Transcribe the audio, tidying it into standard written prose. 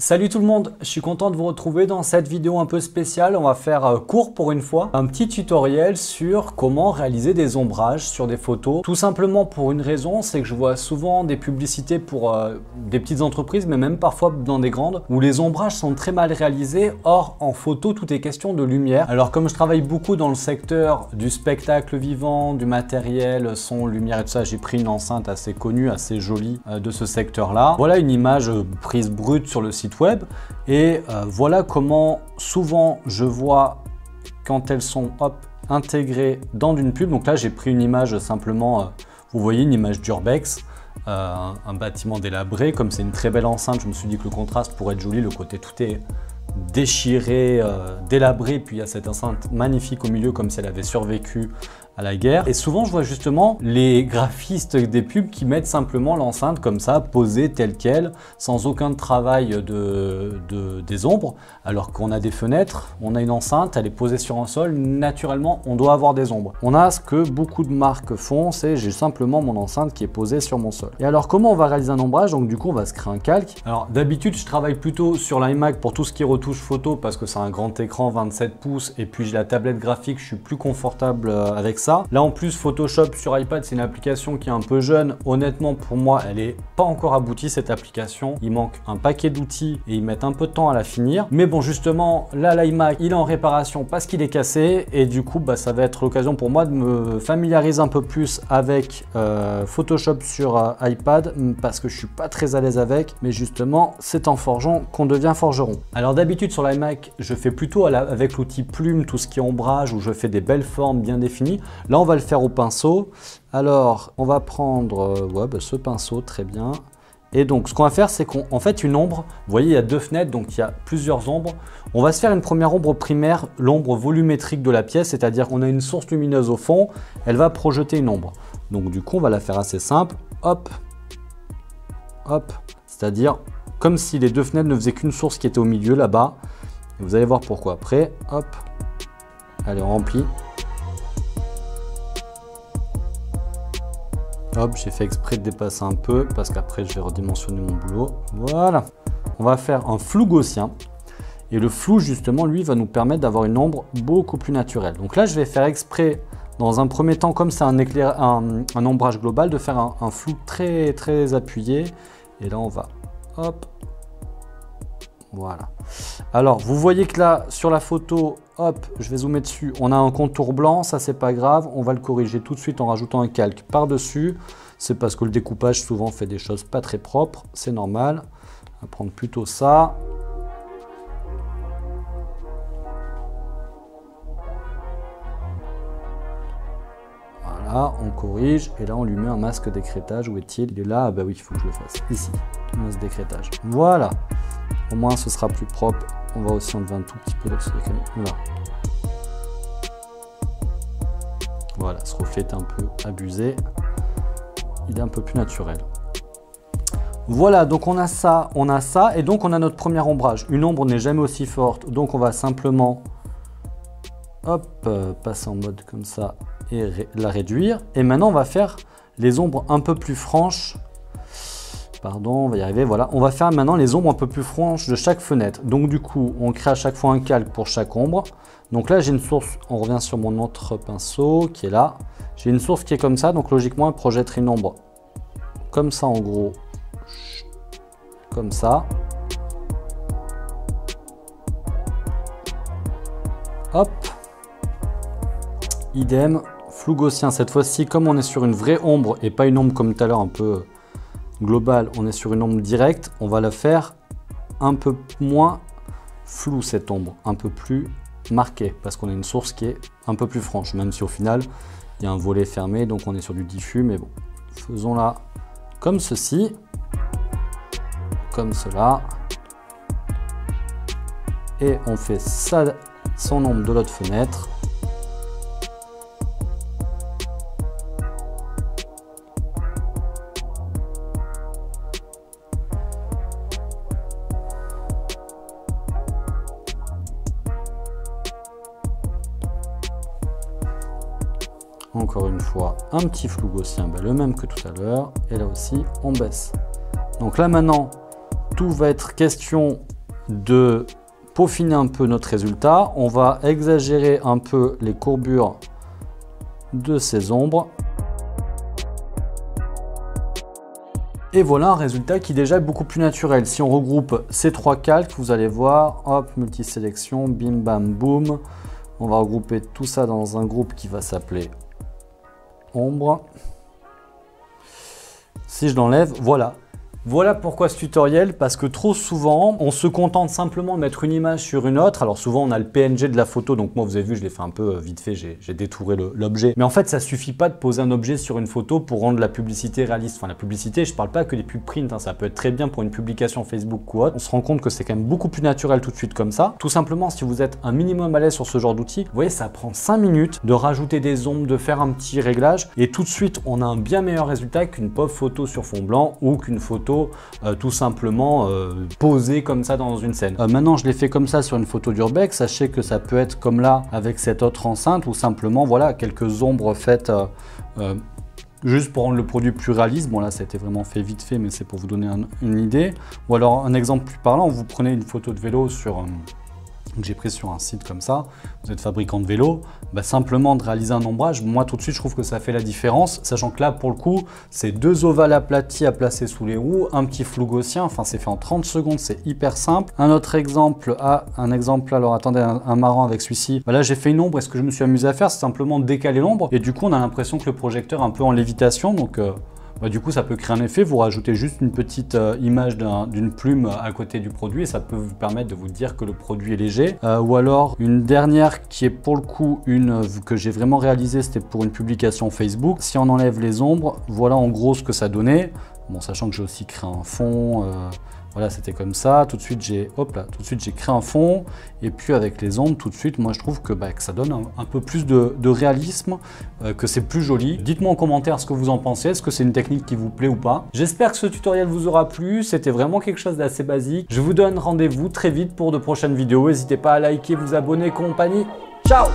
Salut tout le monde, je suis content de vous retrouver dans cette vidéo un peu spéciale. On va faire court pour une fois. Un petit tutoriel sur comment réaliser des ombrages sur des photos. Tout simplement pour une raison, c'est que je vois souvent des publicités pour des petites entreprises, mais même parfois dans des grandes, où les ombrages sont très mal réalisés. Or, en photo, tout est question de lumière. Alors comme je travaille beaucoup dans le secteur du spectacle vivant, du matériel, son, lumière et tout ça, j'ai pris une enceinte assez connue, assez jolie de ce secteur-là. Voilà une image prise brute sur le site web et voilà comment souvent je vois quand elles sont intégrées dans une pub. Donc là j'ai pris une image simplement, vous voyez une image d'urbex, un bâtiment délabré. Comme c'est une très belle enceinte, je me suis dit que le contraste pourrait être joli, le côté tout est déchiré, délabré, puis il y a cette enceinte magnifique au milieu comme si elle avait survécu à la guerre. Et souvent je vois justement les graphistes des pubs qui mettent simplement l'enceinte comme ça, posée telle qu'elle, sans aucun travail des ombres, alors qu'on a des fenêtres, on a une enceinte, elle est posée sur un sol, naturellement on doit avoir des ombres. On a ce que beaucoup de marques font, c'est j'ai simplement mon enceinte qui est posée sur mon sol. Et alors comment on va réaliser un ombrage? Donc du coup on va se créer un calque. Alors d'habitude je travaille plutôt sur l'iMac pour tout ce qui est retouche photo parce que c'est un grand écran 27 pouces et puis j'ai la tablette graphique, je suis plus confortable avec ça. Là en plus Photoshop sur iPad c'est une application qui est un peu jeune. Honnêtement pour moi elle est pas encore aboutie cette application. Il manque un paquet d'outils et ils mettent un peu de temps à la finir. Mais bon justement là l'iMac il est en réparation parce qu'il est cassé et du coup ça va être l'occasion pour moi de me familiariser un peu plus avec Photoshop sur iPad parce que je suis pas très à l'aise avec. Mais justement c'est en forgeant qu'on devient forgeron. Alors d'habitude sur l'iMac je fais plutôt avec l'outil plume tout ce qui est ombrage où je fais des belles formes bien définies. Là, on va le faire au pinceau. Alors, on va prendre ce pinceau, très bien. Et donc, ce qu'on va faire, c'est qu'en fait, une ombre, vous voyez, il y a deux fenêtres, donc il y a plusieurs ombres. On va se faire une première ombre primaire, l'ombre volumétrique de la pièce, c'est-à-dire qu'on a une source lumineuse au fond, elle va projeter une ombre. Donc, du coup, on va la faire assez simple. Hop, hop, c'est-à-dire comme si les deux fenêtres ne faisaient qu'une source qui était au milieu, là-bas. Vous allez voir pourquoi après. Hop, allez, on remplit. Hop, j'ai fait exprès de dépasser un peu parce qu'après je vais redimensionner mon boulot. Voilà. On va faire un flou gaussien. Et le flou justement, lui, va nous permettre d'avoir une ombre beaucoup plus naturelle. Donc là, je vais faire exprès, dans un premier temps, comme c'est un ombrage global, de faire un flou très très appuyé. Et là, on va, hop. Voilà. Alors, vous voyez que là, sur la photo, hop, je vais zoomer dessus, on a un contour blanc, ça c'est pas grave, on va le corriger tout de suite en rajoutant un calque par-dessus. C'est parce que le découpage souvent fait des choses pas très propres, c'est normal. On va prendre plutôt ça. Voilà, on corrige et là on lui met un masque d'écrêtage. Où est-il? Il est là, ah bah oui, il faut que je le fasse. Ici, masque d'écrêtage. Voilà. Au moins ce sera plus propre. On va aussi enlever un tout petit peu de ce là. Voilà, ce reflet est un peu abusé. Il est un peu plus naturel. Voilà, donc on a ça, et donc on a notre premier ombrage. Une ombre n'est jamais aussi forte, donc on va simplement hop, passer en mode comme ça et la réduire. Et maintenant on va faire les ombres un peu plus franches. Pardon, on va y arriver, voilà. On va faire maintenant les ombres un peu plus franches de chaque fenêtre. Donc du coup, on crée à chaque fois un calque pour chaque ombre. Donc là, j'ai une source, on revient sur mon autre pinceau qui est là. J'ai une source qui est comme ça, donc logiquement, elle projetterait une ombre comme ça en gros. Comme ça. Hop. Idem, flou gaussien. Cette fois-ci, comme on est sur une vraie ombre et pas une ombre comme tout à l'heure un peu global, on est sur une ombre directe, on va la faire un peu moins floue cette ombre, un peu plus marquée, parce qu'on a une source qui est un peu plus franche, même si au final, il y a un volet fermé, donc on est sur du diffus, mais bon, faisons-la comme ceci, comme cela, et on fait ça, son ombre de l'autre fenêtre. Encore une fois, un petit flou gaussien, le même que tout à l'heure. Et là aussi, on baisse. Donc là maintenant, tout va être question de peaufiner un peu notre résultat. On va exagérer un peu les courbures de ces ombres. Et voilà un résultat qui déjà est beaucoup plus naturel. Si on regroupe ces trois calques, vous allez voir, hop, multisélection, bim bam boum. On va regrouper tout ça dans un groupe qui va s'appeler ombre. Si je l'enlève, voilà. Voilà pourquoi ce tutoriel, parce que trop souvent, on se contente simplement de mettre une image sur une autre. Alors souvent, on a le PNG de la photo, donc moi, vous avez vu, je l'ai fait un peu vite fait, j'ai détouré l'objet. Mais en fait, ça suffit pas de poser un objet sur une photo pour rendre la publicité réaliste. Enfin, la publicité, je parle pas que des pubs print, hein, ça peut être très bien pour une publication Facebook ou autre. On se rend compte que c'est quand même beaucoup plus naturel tout de suite comme ça. Tout simplement, si vous êtes un minimum à l'aise sur ce genre d'outil, vous voyez, ça prend 5 minutes de rajouter des ombres, de faire un petit réglage, et tout de suite, on a un bien meilleur résultat qu'une pauvre photo sur fond blanc ou qu'une photo tout simplement posée comme ça dans une scène. Maintenant, je l'ai fait comme ça sur une photo d'urbex. Sachez que ça peut être comme là avec cette autre enceinte ou simplement voilà quelques ombres faites juste pour rendre le produit plus réaliste. Bon là, ça a été vraiment fait vite fait, mais c'est pour vous donner une idée. Ou alors un exemple plus parlant, vous prenez une photo de vélo sur que j'ai pris sur un site comme ça, vous êtes fabricant de vélo, bah simplement de réaliser un ombrage, moi tout de suite je trouve que ça fait la différence, sachant que là pour le coup c'est 2 ovales aplatis à placer sous les roues, un petit flou gaussien, enfin c'est fait en 30 secondes, c'est hyper simple. Un autre exemple, alors attendez, un marrant avec celui-ci, bah là j'ai fait une ombre et ce que je me suis amusé à faire c'est simplement décaler l'ombre et du coup on a l'impression que le projecteur est un peu en lévitation, donc du coup ça peut créer un effet, vous rajoutez juste une petite image d'une plume à côté du produit et ça peut vous permettre de vous dire que le produit est léger. Ou alors une dernière qui est pour le coup une que j'ai vraiment réalisée, c'était pour une publication Facebook. Si on enlève les ombres, voilà en gros ce que ça donnait. Bon, sachant que j'ai aussi créé un fond, voilà c'était comme ça, tout de suite j'ai créé un fond et puis avec les ombres tout de suite moi je trouve que ça donne un peu plus de réalisme, que c'est plus joli. Dites-moi en commentaire ce que vous en pensez, est-ce que c'est une technique qui vous plaît ou pas. J'espère que ce tutoriel vous aura plu, c'était vraiment quelque chose d'assez basique. Je vous donne rendez-vous très vite pour de prochaines vidéos, n'hésitez pas à liker, vous abonner, compagnie. Ciao!